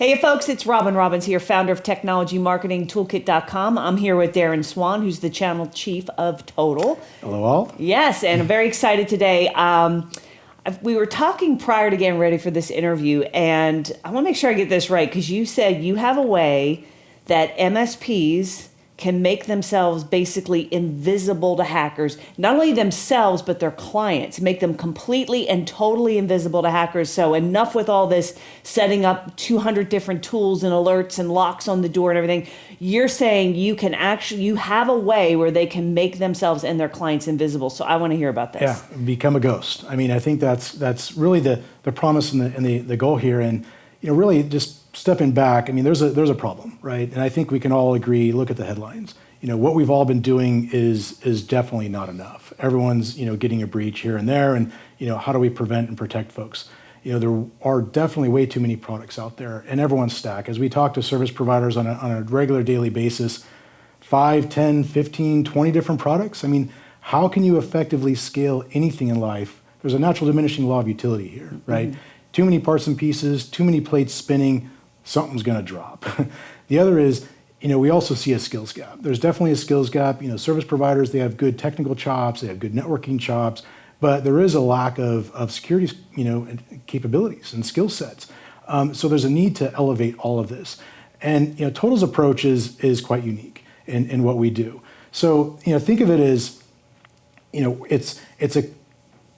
Hey folks, it's Robin Robbins here, founder of technologymarketingtoolkit.com. I'm here with Darren Swan, who's the channel chief of Todyl. Hello all. Yes, and I'm very excited today. We were talking prior to getting ready for this interview, and I want to make sure I get this right, because you said you have a way that MSPs can make themselves basically invisible to hackers, not only themselves, but their clients, make them completely and totally invisible to hackers. So enough with all this setting up 200 different tools and alerts and locks on the door and everything. You're saying you have a way where they can make themselves and their clients invisible. So I want to hear about this. Yeah, become a ghost. I mean, I think that's really the promise and the goal here. And really just stepping back, I mean, there's a problem, right? And I think we can all agree, look at the headlines. What we've all been doing is definitely not enough. Everyone's, getting a breach here and there, and, how do we prevent and protect folks? There are definitely way too many products out there, and everyone's stacked. As we talk to service providers on a regular daily basis, 5, 10, 15, 20 different products. I mean, how can you effectively scale anything in life? There's a natural diminishing law of utility here, right? Mm-hmm. Too many parts and pieces, too many plates spinning, something's going to drop. The other is, we also see a skills gap. There's definitely a skills gap. Service providers, they have good technical chops, they have good networking chops, but there is a lack of security, capabilities and skill sets. So there's a need to elevate all of this. And, Todyl's approach is quite unique in what we do. So, think of it as, it's a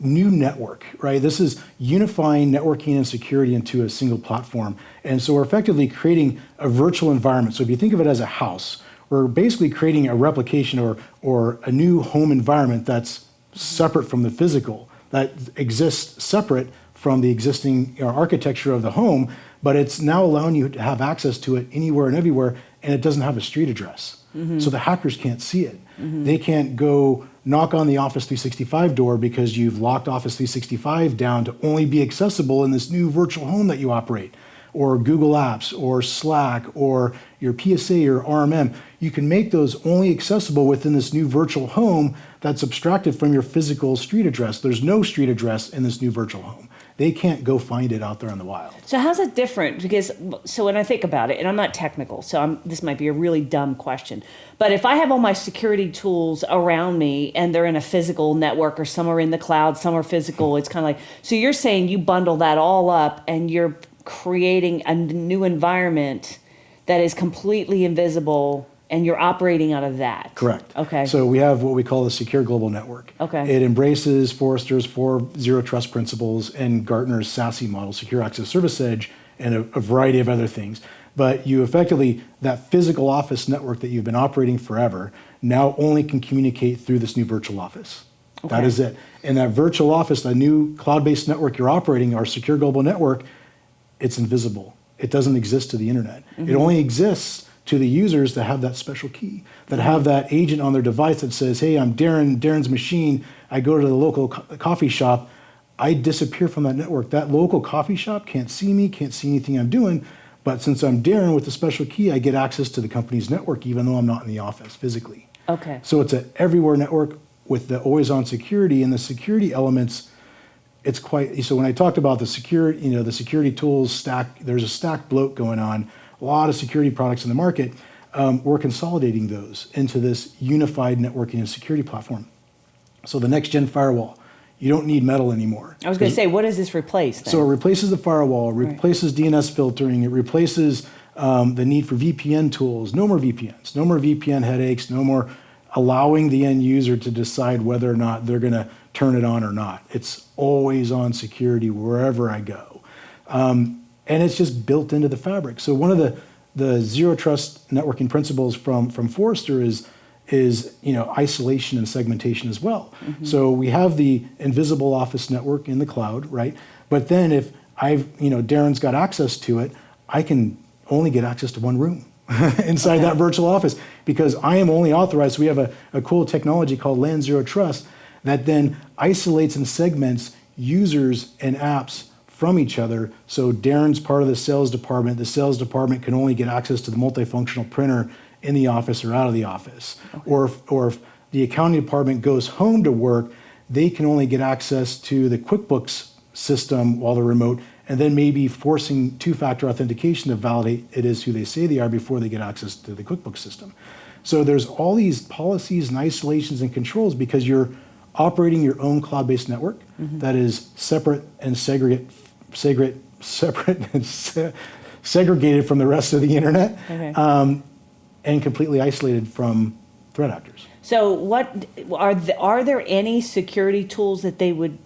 new network, right? This is unifying networking and security into a single platform. And so we're effectively creating a virtual environment. So if you think of it as a house, we're basically creating a replication or a new home environment that's separate from the physical, that exists separate from the existing architecture of the home, but it's now allowing you to have access to it anywhere and everywhere, and it doesn't have a street address. Mm-hmm. So the hackers can't see it. Mm-hmm. They can't go knock on the Office 365 door because you've locked Office 365 down to only be accessible in this new virtual home that you operate, or Google Apps, or Slack, or your PSA or RMM. You can make those only accessible within this new virtual home that's abstracted from your physical street address. There's no street address in this new virtual home. They can't go find it out there in the wild. So how's it different? Because, so when I think about it, and I'm not technical, so this might be a really dumb question, but if I have all my security tools around me and they're in a physical network, or some are in the cloud, some are physical, it's kind of like, so you're saying you bundle that all up and you're creating a new environment that is completely invisible, and you're operating out of that. Correct. Okay. So we have what we call the Secure Global Network. Okay. It embraces Forrester's 4 Zero Trust principles and Gartner's SASE model, Secure Access Service Edge, and a variety of other things. But you effectively, that physical office network that you've been operating forever, now only can communicate through this new virtual office. Okay. That is it. And that virtual office, that new cloud-based network you're operating, our Secure Global Network, it's invisible. It doesn't exist to the internet. Mm-hmm. It only exists to the users that have that special key, that have that agent on their device that says, hey, I'm Darren's machine. I go to the local coffee shop. I disappear from that network. That local coffee shop can't see me, can't see anything I'm doing. But since I'm Darren with the special key, I get access to the company's network, even though I'm not in the office physically. Okay. So it's an everywhere network with the always-on security, and the security elements. It's quite, so when I talked about the security tools stack, there's a stack bloat going on, a lot of security products in the market. We're consolidating those into this unified networking and security platform. So the next gen firewall, you don't need metal anymore. I was going to say, what does this replace then? So it replaces the firewall, replaces DNS filtering, it replaces the need for VPN tools. No more VPNs, no more VPN headaches, no more allowing the end user to decide whether or not they're going to turn it on or not. It's always on security wherever I go. And it's just built into the fabric. So one of the zero trust networking principles from Forrester is isolation and segmentation as well. Mm-hmm. So we have the invisible office network in the cloud, right? But then if Darren's got access to it, I can only get access to one room inside that virtual office, because I am only authorized. So we have a cool technology called LAN Zero Trust that then isolates and segments users and apps from each other. So Darren's part of the sales department. The sales department can only get access to the multifunctional printer in the office or out of the office. Okay. Or if the accounting department goes home to work, they can only get access to the QuickBooks system while they're remote, and then maybe forcing two-factor authentication to validate it is who they say they are before they get access to the QuickBooks system. So there's all these policies and isolations and controls because you're operating your own cloud-based network that is separate and segregated from the rest of the internet, and completely isolated from threat actors. So what are there any security tools that they would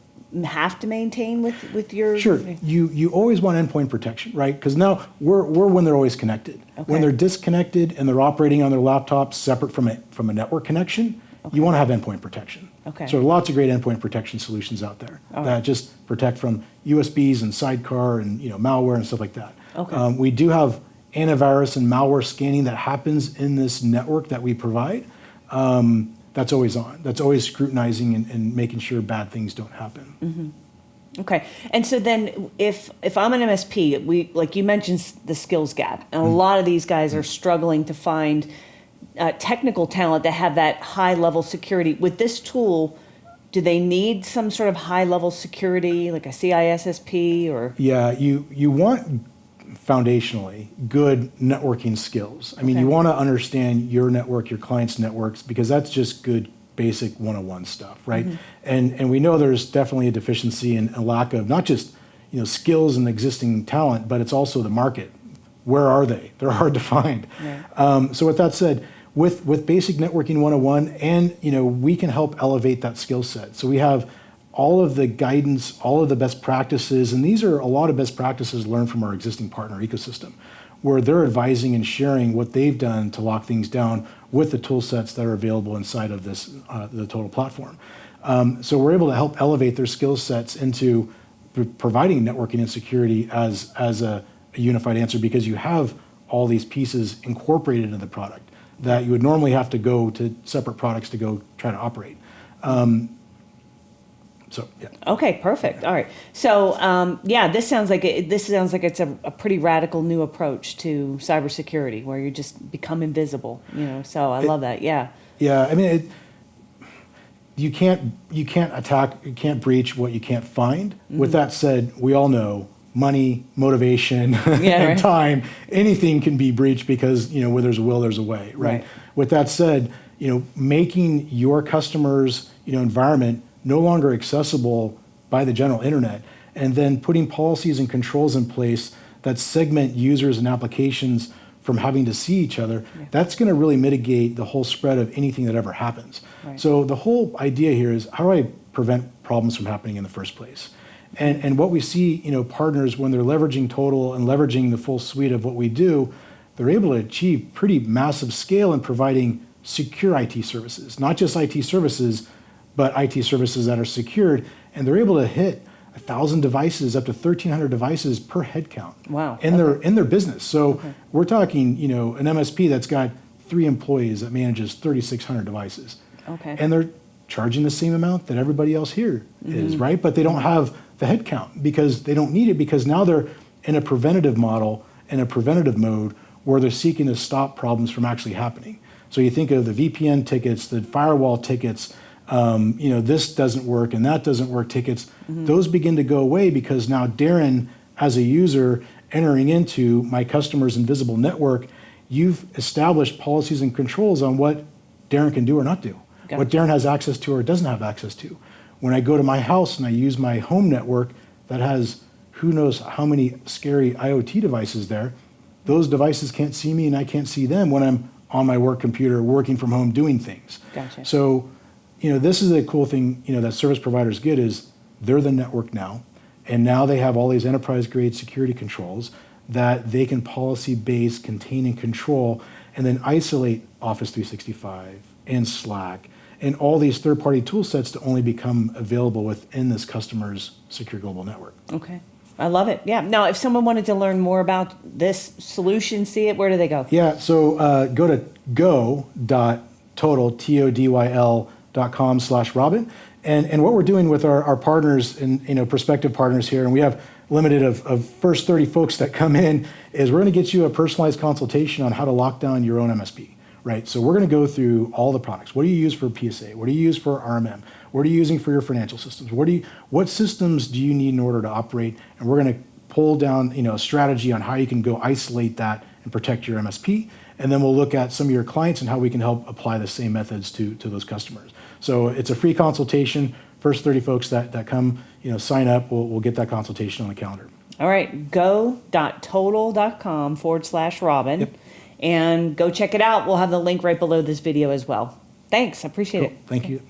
have to maintain with your? Sure, you always want endpoint protection, right? Because now we're when they're always connected. When they're disconnected and they're operating on their laptops separate from a network connection, you want to have endpoint protection. So there are lots of great endpoint protection solutions out there that just protect from USBs and sidecar and malware and stuff like that. We do have antivirus and malware scanning that happens in this network that we provide. That's always on. That's always scrutinizing and making sure bad things don't happen. Okay, and so then if I'm an MSP, we like you mentioned the skills gap, and a lot of these guys are struggling to find technical talent that have that high level security. With this tool, do they need some sort of high level security, like a CISSP or? Yeah, you want foundationally good networking skills. I mean, you want to understand your network, your client's networks, because that's just good basic 101 stuff, right? And we know there's definitely a deficiency and a lack of not just skills and existing talent, but it's also the market. Where are they? They're hard to find. So with that said, with basic networking 101, and we can help elevate that skill set. So we have all of the guidance, all of the best practices, and these are a lot of best practices learned from our existing partner ecosystem, where they're advising and sharing what they've done to lock things down with the tool sets that are available inside of this the Total platform. So we're able to help elevate their skill sets into providing networking and security as a unified answer, because you have all these pieces incorporated into the product that you would normally have to go to separate products to go try to operate. Okay, perfect. All right. So this sounds like it's a pretty radical new approach to cybersecurity, where you just become invisible. So I love that. Yeah. Yeah. I mean, you can't attack, you can't breach what you can't find. With that said, we all know money, motivation, and time, anything can be breached because where there's a will, there's a way, right? With that said, making your customers' environment no longer accessible by the general internet, and then putting policies and controls in place that segment users and applications from having to see each other, that's going to really mitigate the whole spread of anything that ever happens. So the whole idea here is, how do I prevent problems from happening in the first place? And what we see, partners, when they're leveraging Total and leveraging the full suite of what we do, they're able to achieve pretty massive scale in providing secure IT services, not just IT services, but IT services that are secured, and they're able to hit 1,000 devices, up to 1,300 devices per headcount. Wow. In their business. So we're talking, an MSP that's got 3 employees that manages 3,600 devices. And they're charging the same amount that everybody else here is, right? But they don't have the headcount because they don't need it, because now they're in a preventative model, in a preventative mode, where they're seeking to stop problems from actually happening. So you think of the VPN tickets, the firewall tickets, this doesn't work and that doesn't work tickets, those begin to go away because now Darren, as a user entering into my customer's invisible network, you've established policies and controls on what Darren can do or not do, what Darren has access to or doesn't have access to. When I go to my house and I use my home network that has who knows how many scary IoT devices there, those devices can't see me and I can't see them when I'm on my work computer working from home doing things. So this is a cool thing, that service providers get, is they're the network now, and now they have all these enterprise-grade security controls that they can policy-base, contain, and control, and then isolate Office 365 and Slack and all these third-party tool sets to only become available within this customer's secure global network. Okay. I love it. Yeah. Now, if someone wanted to learn more about this solution, see it, where do they go? Yeah. So go to go.todyl, TODYL.com/Robin. And what we're doing with our partners and prospective partners here, and we have limited of first 30 folks that come in, is we're going to get you a personalized consultation on how to lock down your own MSP, right? So we're going to go through all the products. What do you use for PSA? What do you use for RMM? What are you using for your financial systems? What systems do you need in order to operate? And we're going to pull down, a strategy on how you can go isolate that and protect your MSP. And then we'll look at some of your clients and how we can help apply the same methods to those customers. So it's a free consultation. First 30 folks that come, sign up, we'll get that consultation on the calendar. All right, go.todyl.com/Robin, Yep. and go check it out. We'll have the link right below this video as well. Thanks, I appreciate Cool. it. Thank you.